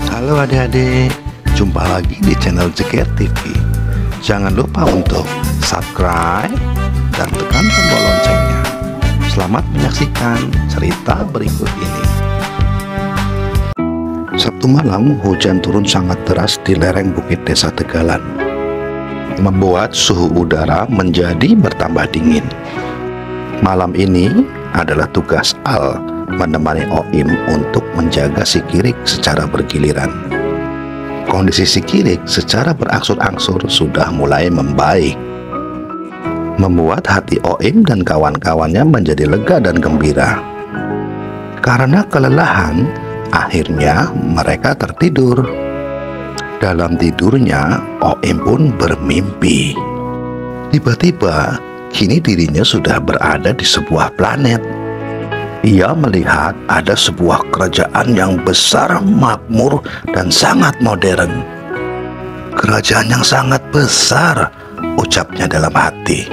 Halo adik-adik, jumpa lagi di channel Jeker TV. Jangan lupa untuk subscribe dan tekan tombol loncengnya. Selamat menyaksikan cerita berikut ini. Sabtu malam hujan turun sangat deras di lereng bukit desa Tegalan, membuat suhu udara menjadi bertambah dingin. Malam ini adalah tugas Al menemani Oim untuk menjaga si Kirik secara bergiliran. Kondisi si Kirik secara berangsur-angsur sudah mulai membaik, membuat hati Oim dan kawan-kawannya menjadi lega dan gembira. Karena kelelahan, akhirnya mereka tertidur. Dalam tidurnya, Oim pun bermimpi. Tiba-tiba, kini dirinya sudah berada di sebuah planet. Ia melihat ada sebuah kerajaan yang besar, makmur, dan sangat modern. Kerajaan yang sangat besar, ucapnya dalam hati.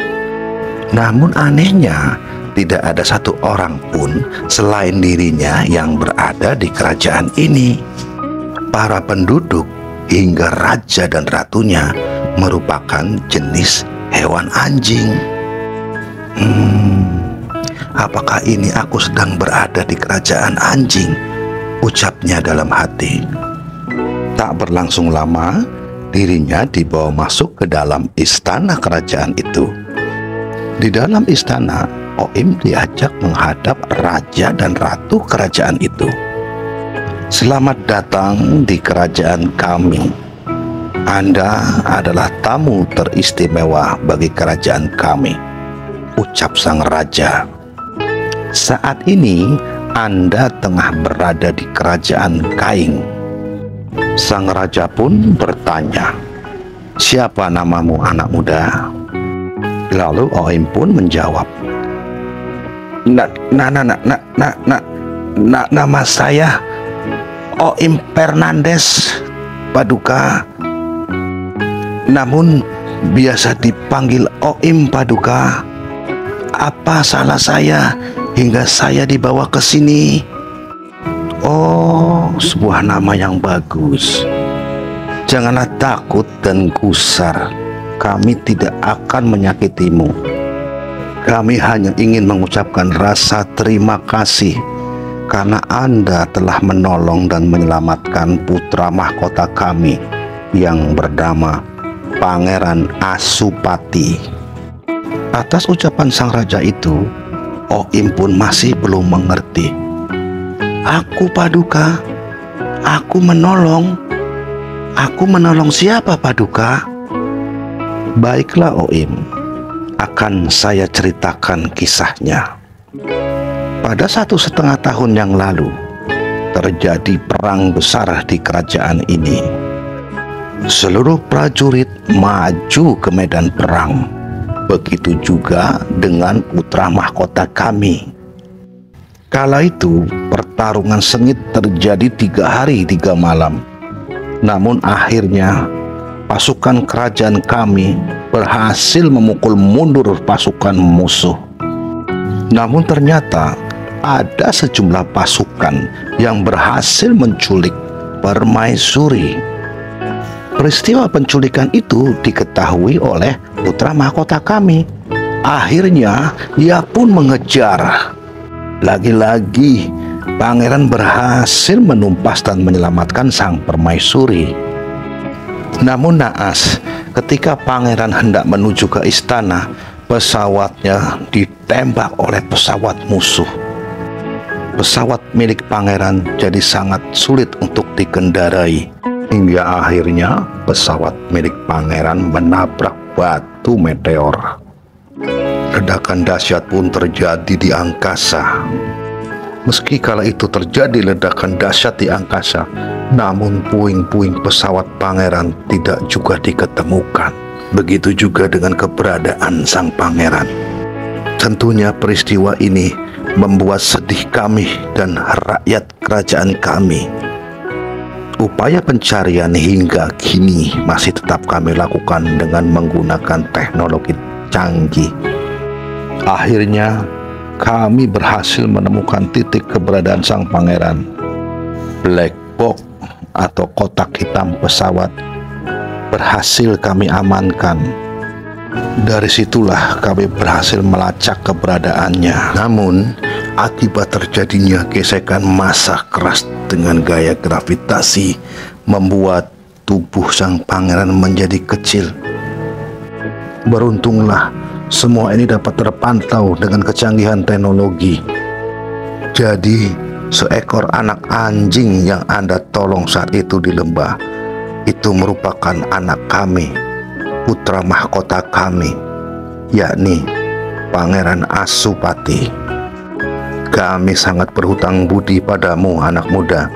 Namun anehnya, tidak ada satu orang pun selain dirinya yang berada di kerajaan ini. Para penduduk hingga raja dan ratunya merupakan jenis hewan anjing. Apakah ini aku sedang berada di kerajaan anjing? Ucapnya dalam hati. Tak berlangsung lama, dirinya dibawa masuk ke dalam istana kerajaan itu. Di dalam istana, Oim diajak menghadap raja dan ratu kerajaan itu. Selamat datang di kerajaan kami. Anda adalah tamu teristimewa bagi kerajaan kami, ucap sang raja. Saat ini Anda tengah berada di kerajaan Kaing. Sang raja pun bertanya, "Siapa namamu, anak muda?" Lalu Oim pun menjawab, Nama saya Oim Fernandes, Paduka. Namun biasa dipanggil Oim, Paduka. Apa salah saya hingga saya dibawa ke sini? Oh, sebuah nama yang bagus. Janganlah takut dan gusar. Kami tidak akan menyakitimu. Kami hanya ingin mengucapkan rasa terima kasih karena Anda telah menolong dan menyelamatkan putra mahkota kami yang bernama Pangeran Asupati. Atas ucapan sang raja itu, Oim pun masih belum mengerti. Aku, Paduka? Aku menolong? Aku menolong siapa, Paduka? Baiklah, Oim. Akan saya ceritakan kisahnya. Pada 1,5 tahun yang lalu, terjadi perang besar di kerajaan ini. Seluruh prajurit maju ke medan perang. Begitu juga dengan putra mahkota kami. Kala itu pertarungan sengit terjadi 3 hari 3 malam. Namun akhirnya pasukan kerajaan kami berhasil memukul mundur pasukan musuh. Namun ternyata ada sejumlah pasukan yang berhasil menculik permaisuri. Peristiwa penculikan itu diketahui oleh putra mahkota kami. Akhirnya ia pun mengejar. Lagi-lagi pangeran berhasil menumpas dan menyelamatkan sang permaisuri. Namun naas, ketika pangeran hendak menuju ke istana, pesawatnya ditembak oleh pesawat musuh. Pesawat milik pangeran jadi sangat sulit untuk dikendarai. Hingga akhirnya pesawat milik pangeran menabrak batu meteor. Ledakan dahsyat pun terjadi di angkasa. Meski kala itu terjadi ledakan dahsyat di angkasa, namun puing-puing pesawat pangeran tidak juga diketemukan. Begitu juga dengan keberadaan sang pangeran. Tentunya peristiwa ini membuat sedih kami dan rakyat kerajaan kami. Upaya pencarian hingga kini masih tetap kami lakukan dengan menggunakan teknologi canggih. Akhirnya kami berhasil menemukan titik keberadaan sang pangeran. Black box atau kotak hitam pesawat berhasil kami amankan. Dari situlah kami berhasil melacak keberadaannya. Namun, akibat terjadinya gesekan massa keras dengan gaya gravitasi membuat tubuh sang pangeran menjadi kecil. Beruntunglah semua ini dapat terpantau dengan kecanggihan teknologi. Jadi, seekor anak anjing yang Anda tolong saat itu di lembah, itu merupakan anak kami, putra mahkota kami, yakni Pangeran Asupati. Kami sangat berhutang budi padamu, anak muda,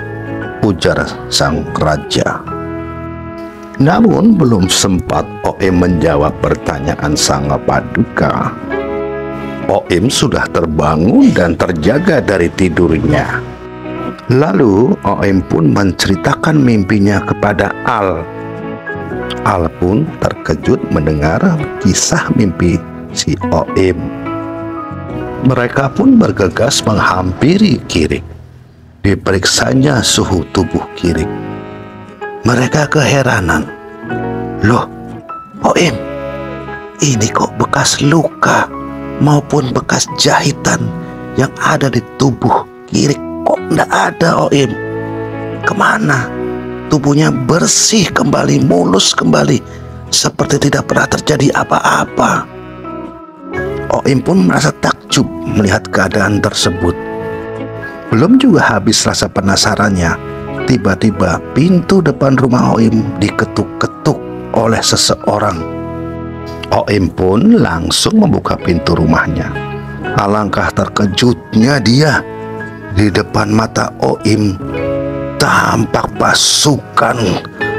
ujar sang raja. Namun belum sempat Oim menjawab pertanyaan sang paduka, Oim sudah terbangun dan terjaga dari tidurnya. Lalu Oim pun menceritakan mimpinya kepada Al. Al pun terkejut mendengar kisah mimpi si Oim. Mereka pun bergegas menghampiri Kirik. Diperiksanya suhu tubuh Kirik. Mereka keheranan. Loh, Oim, ini kok bekas luka maupun bekas jahitan yang ada di tubuh Kirik kok nggak ada, Oim? Kemana? Tubuhnya bersih kembali, mulus kembali, seperti tidak pernah terjadi apa-apa. Oim pun merasa takjub melihat keadaan tersebut. Belum juga habis rasa penasarannya, tiba-tiba pintu depan rumah Oim diketuk-ketuk oleh seseorang. Oim pun langsung membuka pintu rumahnya. Alangkah terkejutnya dia. Di depan mata Oim tampak pasukan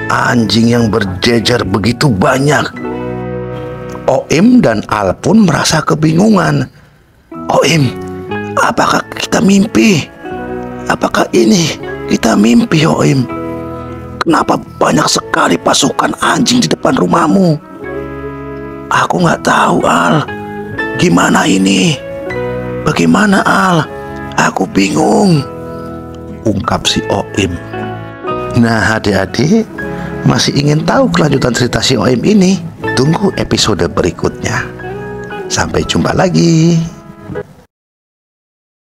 anjing yang berjejer begitu banyak. Oim dan Al pun merasa kebingungan. Oim, apakah kita mimpi? Apakah ini kita mimpi, Oim? Kenapa banyak sekali pasukan anjing di depan rumahmu? Aku nggak tahu, Al. Gimana ini? Bagaimana, Al? Aku bingung, ungkap si Oim. Nah, adik-adik, masih ingin tahu kelanjutan cerita si Oim ini? Tunggu episode berikutnya. Sampai jumpa lagi.